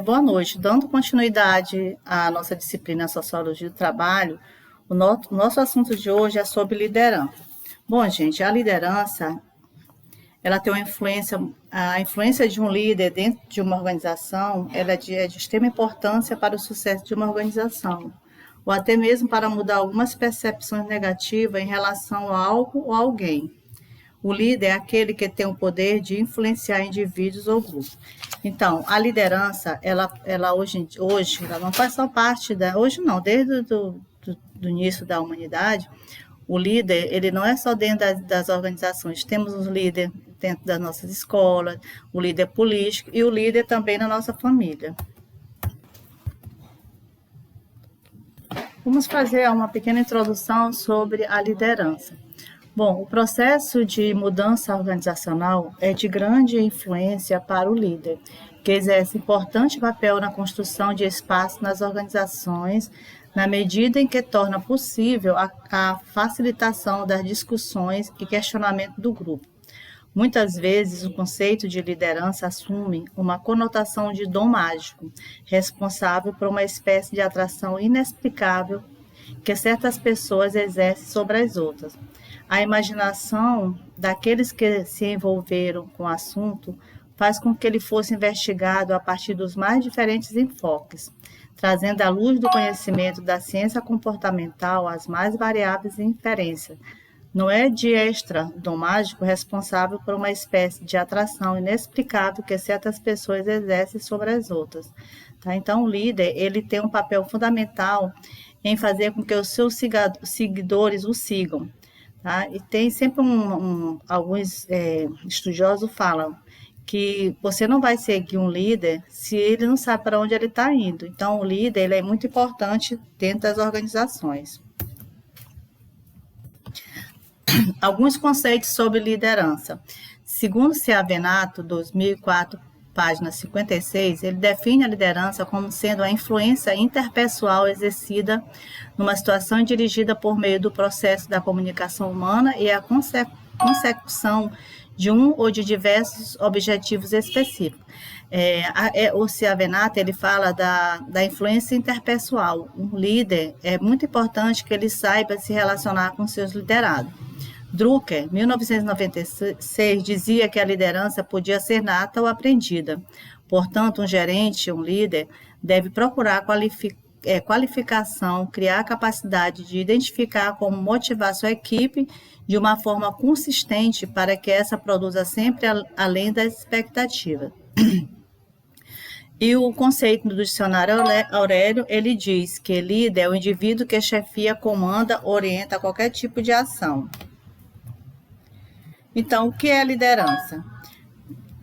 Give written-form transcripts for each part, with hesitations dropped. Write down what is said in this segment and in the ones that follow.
Boa noite. Dando continuidade à nossa disciplina Sociologia do Trabalho, o nosso assunto de hoje é sobre liderança. Bom, gente, a liderança, ela tem a influência de um líder dentro de uma organização, ela é de extrema importância para o sucesso de uma organização, ou até mesmo para mudar algumas percepções negativas em relação a algo ou alguém. O líder é aquele que tem o poder de influenciar indivíduos ou grupos. Então, a liderança, ela hoje ela não faz só parte hoje não, desde do início da humanidade, o líder, ele não é só dentro das organizações. Temos os líderes dentro das nossas escolas, o líder político e o líder também na nossa família. Vamos fazer uma pequena introdução sobre a liderança. Bom, o processo de mudança organizacional é de grande influência para o líder, que exerce importante papel na construção de espaço nas organizações, na medida em que torna possível a facilitação das discussões e questionamento do grupo. Muitas vezes, o conceito de liderança assume uma conotação de dom mágico, responsável por uma espécie de atração inexplicável que certas pessoas exercem sobre as outras. A imaginação daqueles que se envolveram com o assunto faz com que ele fosse investigado a partir dos mais diferentes enfoques, trazendo à luz do conhecimento da ciência comportamental as mais variáveis inferências. Não é de extra dom mágico responsável por uma espécie de atração inexplicável que certas pessoas exercem sobre as outras. Tá? Então, o líder ele tem um papel fundamental em fazer com que os seus seguidores o sigam. Tá? E tem sempre alguns estudiosos falam que você não vai seguir um líder se ele não sabe para onde ele está indo. Então, o líder ele é muito importante dentro das organizações. Alguns conceitos sobre liderança. Segundo Ciavenato, 2004, página 56, ele define a liderança como sendo a influência interpessoal exercida numa situação dirigida por meio do processo da comunicação humana e a consecução de um ou de diversos objetivos específicos. O Ciavenato ele fala da influência interpessoal. Um líder é muito importante que ele saiba se relacionar com seus liderados. Drucker, 1996, dizia que a liderança podia ser nata ou aprendida. Portanto, um gerente, um líder, deve procurar qualificação, criar capacidade de identificar como motivar sua equipe de uma forma consistente para que essa produza sempre além das expectativas. E o conceito do dicionário Aurélio, ele diz que líder é o indivíduo que chefia, comanda, orienta qualquer tipo de ação. Então, o que é liderança?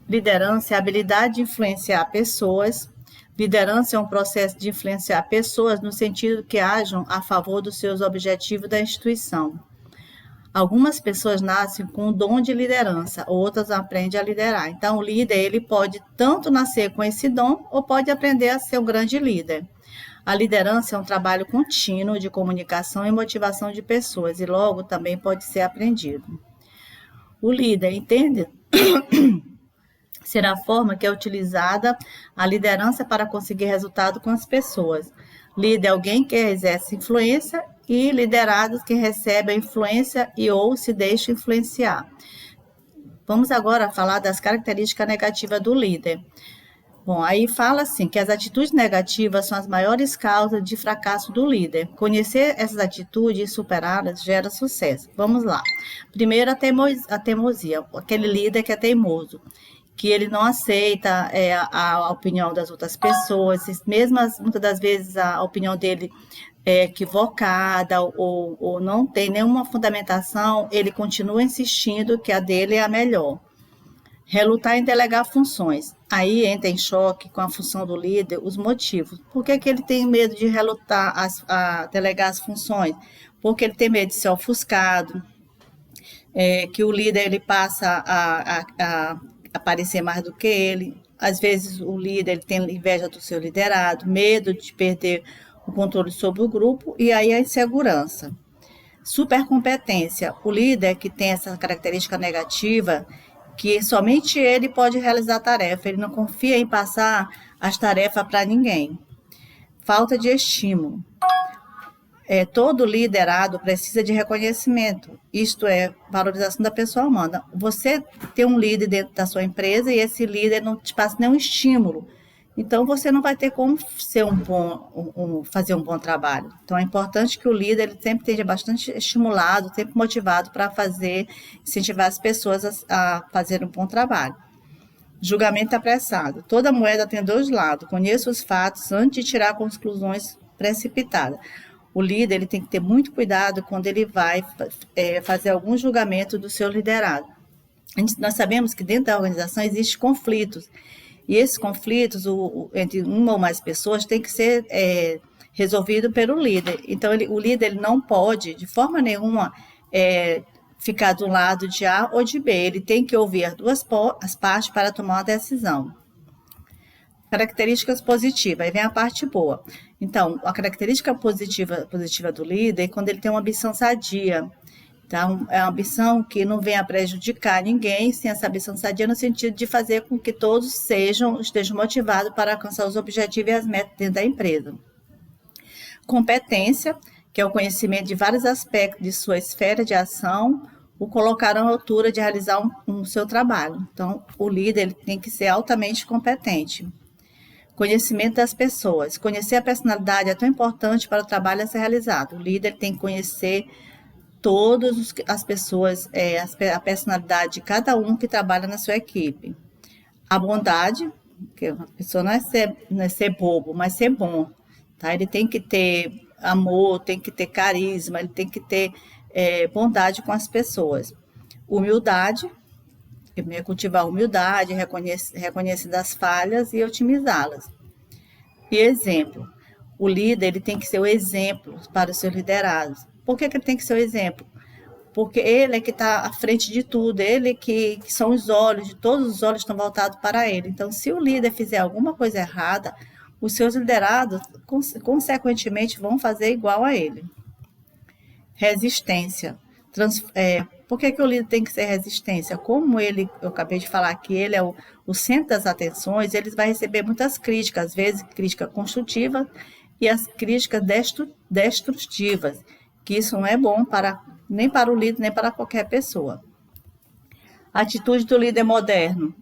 Liderança é a habilidade de influenciar pessoas. Liderança é um processo de influenciar pessoas no sentido que ajam a favor dos seus objetivos da instituição. Algumas pessoas nascem com o dom de liderança, outras aprendem a liderar. Então, o líder ele pode tanto nascer com esse dom ou pode aprender a ser um grande líder. A liderança é um trabalho contínuo de comunicação e motivação de pessoas e logo também pode ser aprendido. O líder, entende? Será a forma que é utilizada a liderança para conseguir resultado com as pessoas. Líder é alguém que exerce influência e liderados que recebem a influência e ou se deixam influenciar. Vamos agora falar das características negativas do líder. Bom, aí fala assim que as atitudes negativas são as maiores causas de fracasso do líder. Conhecer essas atitudes e superá-las gera sucesso. Vamos lá. Primeiro, a teimosia, aquele líder que é teimoso, que ele não aceita a opinião das outras pessoas, mesmo muitas das vezes a opinião dele é equivocada ou não tem nenhuma fundamentação, ele continua insistindo que a dele é a melhor. Relutar em delegar funções. Aí entra em choque com a função do líder os motivos. Por que ele tem medo de relutar a delegar as funções? Porque ele tem medo de ser ofuscado, que o líder ele passa a aparecer mais do que ele. Às vezes o líder ele tem inveja do seu liderado, medo de perder o controle sobre o grupo e aí a insegurança. Supercompetência. O líder que tem essa característica negativa que somente ele pode realizar a tarefa, ele não confia em passar as tarefas para ninguém. Falta de estímulo. Todo liderado precisa de reconhecimento, isto é, valorização da pessoa humana. Você tem um líder dentro da sua empresa e esse líder não te passa nenhum estímulo, então você não vai ter como ser fazer um bom trabalho. Então é importante que o líder ele sempre esteja bastante estimulado, sempre motivado para incentivar as pessoas a fazer um bom trabalho. Julgamento apressado. Toda moeda tem dois lados. Conheça os fatos antes de tirar conclusões precipitadas. O líder ele tem que ter muito cuidado quando ele vai fazer algum julgamento do seu liderado. Nós sabemos que dentro da organização existem conflitos, e esses conflitos entre uma ou mais pessoas tem que ser resolvido pelo líder. Então, o líder ele não pode, de forma nenhuma, ficar do lado de A ou de B. Ele tem que ouvir as partes para tomar uma decisão. Características positivas, aí vem a parte boa. Então, a característica positiva do líder é quando ele tem uma ambição sadia. Então, é uma ambição que não venha prejudicar ninguém, sem essa ambição sadia no sentido de fazer com que todos estejam motivados para alcançar os objetivos e as metas dentro da empresa. Competência, que é o conhecimento de vários aspectos de sua esfera de ação, o colocarão à altura de realizar o seu trabalho. Então, o líder ele tem que ser altamente competente. Conhecimento das pessoas. Conhecer a personalidade é tão importante para o trabalho a ser realizado. O líder tem que conhecer todas as pessoas, a personalidade de cada um que trabalha na sua equipe. A bondade, que a pessoa não é ser bobo, mas ser bom. Tá? Ele tem que ter amor, tem que ter carisma, ele tem que ter bondade com as pessoas. Humildade, cultivar a humildade, reconhecer as falhas e otimizá-las. E exemplo, o líder ele tem que ser o exemplo para os seus liderados. Por que ele tem que ser o exemplo? Porque ele é que está à frente de tudo, ele que são os olhos, de todos os olhos estão voltados para ele. Então, se o líder fizer alguma coisa errada, os seus liderados, consequentemente, vão fazer igual a ele. Resistência. Por que o líder tem que ser resistência? Como eu acabei de falar que ele é o centro das atenções, ele vai receber muitas críticas, às vezes crítica construtiva e as críticas destrutivas, que isso não é bom nem para o líder, nem para qualquer pessoa. Atitude do líder moderno.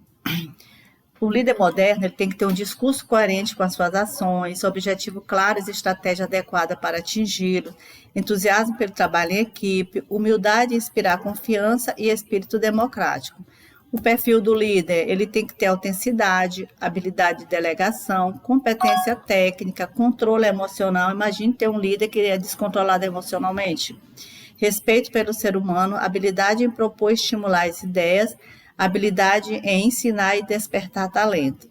O líder moderno ele tem que ter um discurso coerente com as suas ações, objetivo claro e estratégia adequada para atingi-lo, entusiasmo pelo trabalho em equipe, humildade e inspirar confiança e espírito democrático. O perfil do líder ele tem que ter autenticidade, habilidade de delegação, competência técnica, controle emocional. Imagine ter um líder que é descontrolado emocionalmente. Respeito pelo ser humano, habilidade em propor e estimular as ideias, habilidade em ensinar e despertar talento.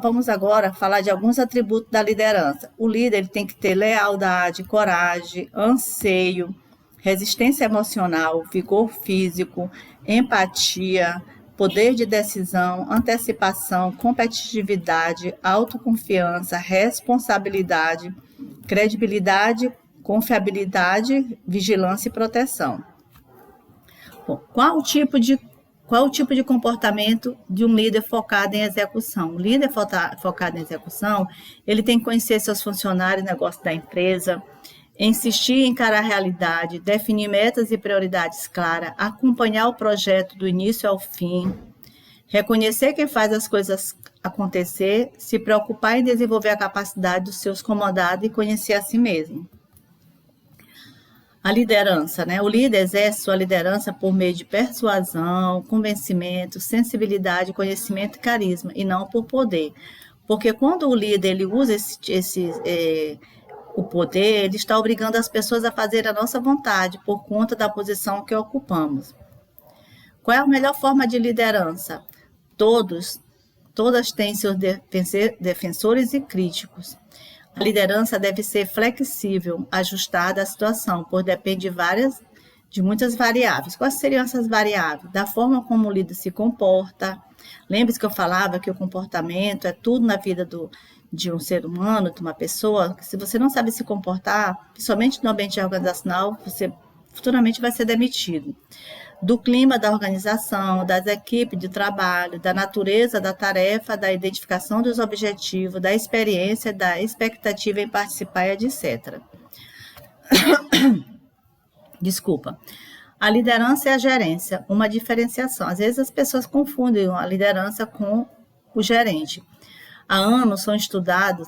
Vamos agora falar de alguns atributos da liderança. O líder ele tem que ter lealdade, coragem, anseio, resistência emocional, vigor físico, empatia, poder de decisão, antecipação, competitividade, autoconfiança, responsabilidade, credibilidade, confiabilidade, vigilância e proteção. Bom, qual o tipo de comportamento de um líder focado em execução? O líder focado em execução, ele tem que conhecer seus funcionários, negócio da empresa, insistir em encarar a realidade, definir metas e prioridades claras, acompanhar o projeto do início ao fim, reconhecer quem faz as coisas acontecer, se preocupar em desenvolver a capacidade dos seus comandados e conhecer a si mesmo. A liderança, né? O líder exerce sua liderança por meio de persuasão, convencimento, sensibilidade, conhecimento e carisma, e não por poder. Porque quando o líder ele usa o poder, ele está obrigando as pessoas a fazer a nossa vontade por conta da posição que ocupamos. Qual é a melhor forma de liderança? Todas têm seus defensores e críticos. A liderança deve ser flexível, ajustada à situação, pois depende de muitas variáveis. Quais seriam essas variáveis? Da forma como o líder se comporta. Lembre-se que eu falava que o comportamento é tudo na vida de um ser humano, de uma pessoa. Se você não sabe se comportar, principalmente no ambiente organizacional, você futuramente vai ser demitido. do clima da organização, das equipes de trabalho, da natureza da tarefa, da identificação dos objetivos, da experiência, da expectativa em participar, etc. Desculpa. A liderança e a gerência, uma diferenciação. Às vezes as pessoas confundem a liderança com o gerente. Há anos são estudadas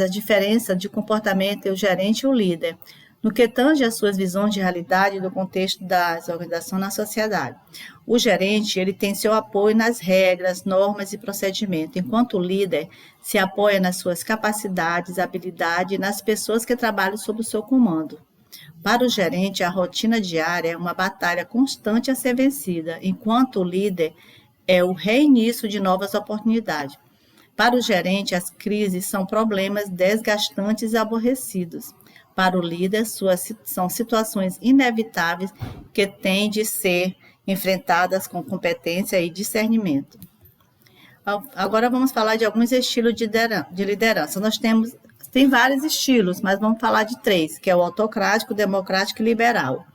a diferença de comportamento entre o gerente e o líder, no que tange às suas visões de realidade do contexto das organizações na sociedade. O gerente ele tem seu apoio nas regras, normas e procedimentos, enquanto o líder se apoia nas suas capacidades, habilidades e nas pessoas que trabalham sob o seu comando. Para o gerente, a rotina diária é uma batalha constante a ser vencida, enquanto o líder é o reinício de novas oportunidades. Para o gerente, as crises são problemas desgastantes e aborrecidos. Para o líder, são situações inevitáveis que têm de ser enfrentadas com competência e discernimento. Agora vamos falar de alguns estilos de liderança. Tem vários estilos, mas vamos falar de 3, que é o autocrático, democrático e liberal.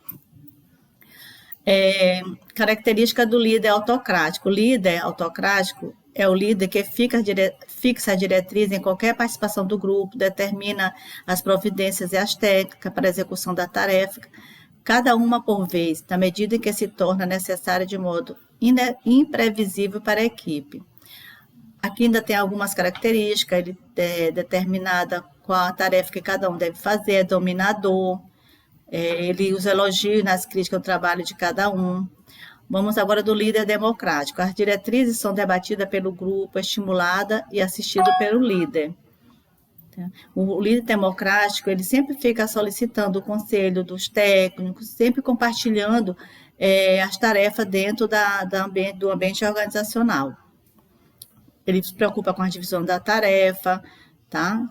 Característica do líder autocrático. O líder autocrático é o líder que fixa a diretriz em qualquer participação do grupo, determina as providências e as técnicas para a execução da tarefa, cada uma por vez, na medida em que se torna necessária de modo imprevisível para a equipe. Aqui ainda tem algumas características, ele é determinada qual a tarefa que cada um deve fazer, é dominador, ele usa elogios nas críticas ao trabalho de cada um. Vamos agora do líder democrático. As diretrizes são debatidas pelo grupo, estimuladas e assistidas pelo líder. O líder democrático, ele sempre fica solicitando o conselho dos técnicos, sempre compartilhando as tarefas dentro do ambiente organizacional. Ele se preocupa com a divisão da tarefa, tá?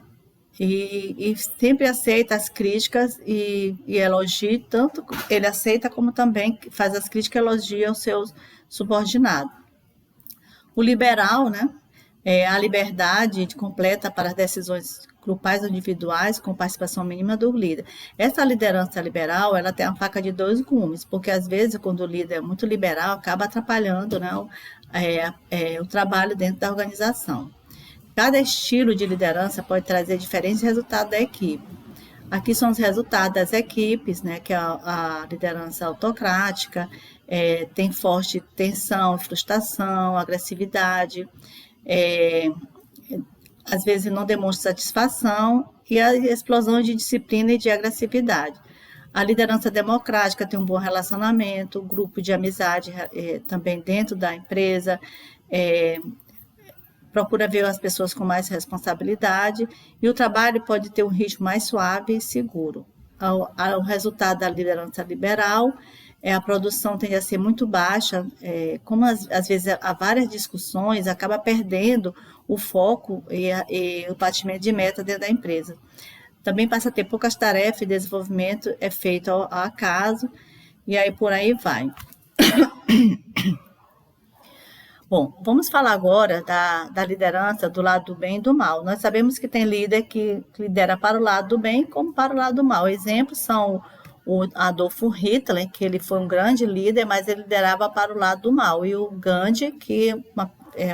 E sempre aceita as críticas e elogia, tanto ele aceita como também faz as críticas e elogia aos seus subordinados. O liberal, né, é a liberdade completa para as decisões grupais ou individuais com participação mínima do líder. Essa liderança liberal, ela tem a faca de 2 gumes, porque às vezes quando o líder é muito liberal, acaba atrapalhando, né, o trabalho dentro da organização. Cada estilo de liderança pode trazer diferentes resultados da equipe. Aqui são os resultados das equipes, né, que é a liderança autocrática, tem forte tensão, frustração, agressividade, às vezes não demonstra satisfação e a explosão de disciplina e de agressividade. A liderança democrática tem um bom relacionamento, grupo de amizade também dentro da empresa, procura ver as pessoas com mais responsabilidade e o trabalho pode ter um ritmo mais suave e seguro. O resultado da liderança liberal a produção tende a ser muito baixa, como às vezes há várias discussões, acaba perdendo o foco e o batimento de meta dentro da empresa. Também passa a ter poucas tarefas e desenvolvimento é feito ao acaso, e aí por aí vai. Bom, vamos falar agora da liderança do lado do bem e do mal. Nós sabemos que tem líder que lidera para o lado do bem como para o lado do mal. Exemplos são o Adolf Hitler, que ele foi um grande líder, mas ele liderava para o lado do mal. E o Gandhi, que é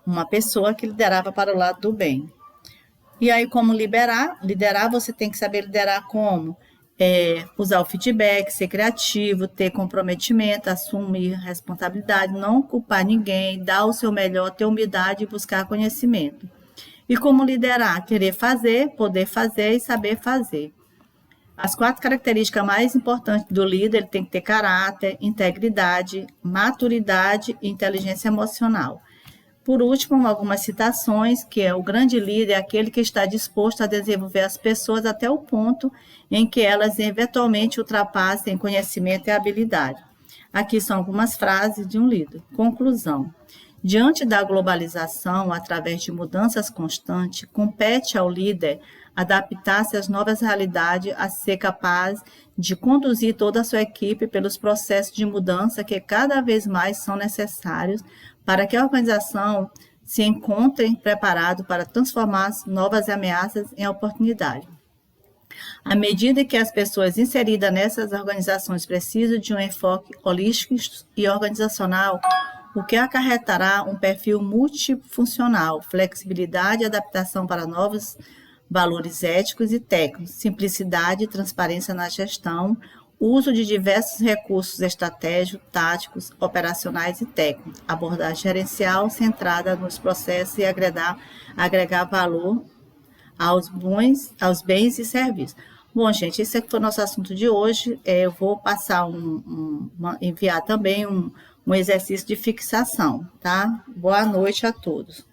uma pessoa que liderava para o lado do bem. E aí, como liderar, você tem que saber liderar como? Usar o feedback, ser criativo, ter comprometimento, assumir responsabilidade, não culpar ninguém, dar o seu melhor, ter humildade e buscar conhecimento. E como liderar? Querer fazer, poder fazer e saber fazer. As 4 características mais importantes do líder, ele tem que ter caráter, integridade, maturidade e inteligência emocional. Por último, algumas citações, que o grande líder é aquele que está disposto a desenvolver as pessoas até o ponto em que elas eventualmente ultrapassem conhecimento e habilidade. Aqui são algumas frases de um líder. Conclusão. Diante da globalização, através de mudanças constantes, compete ao líder adaptar-se às novas realidades, a ser capaz de conduzir toda a sua equipe pelos processos de mudança que cada vez mais são necessários para que a organização se encontre preparada para transformar as novas ameaças em oportunidade. À medida que as pessoas inseridas nessas organizações precisam de um enfoque holístico e organizacional, o que acarretará um perfil multifuncional, flexibilidade e adaptação para novos valores éticos e técnicos, simplicidade e transparência na gestão, uso de diversos recursos estratégicos, táticos, operacionais e técnicos, abordagem gerencial centrada nos processos e agregar valor aos bens e serviços. Bom, gente, esse aqui foi o nosso assunto de hoje. Eu vou passar enviar também um exercício de fixação, tá? Boa noite a todos.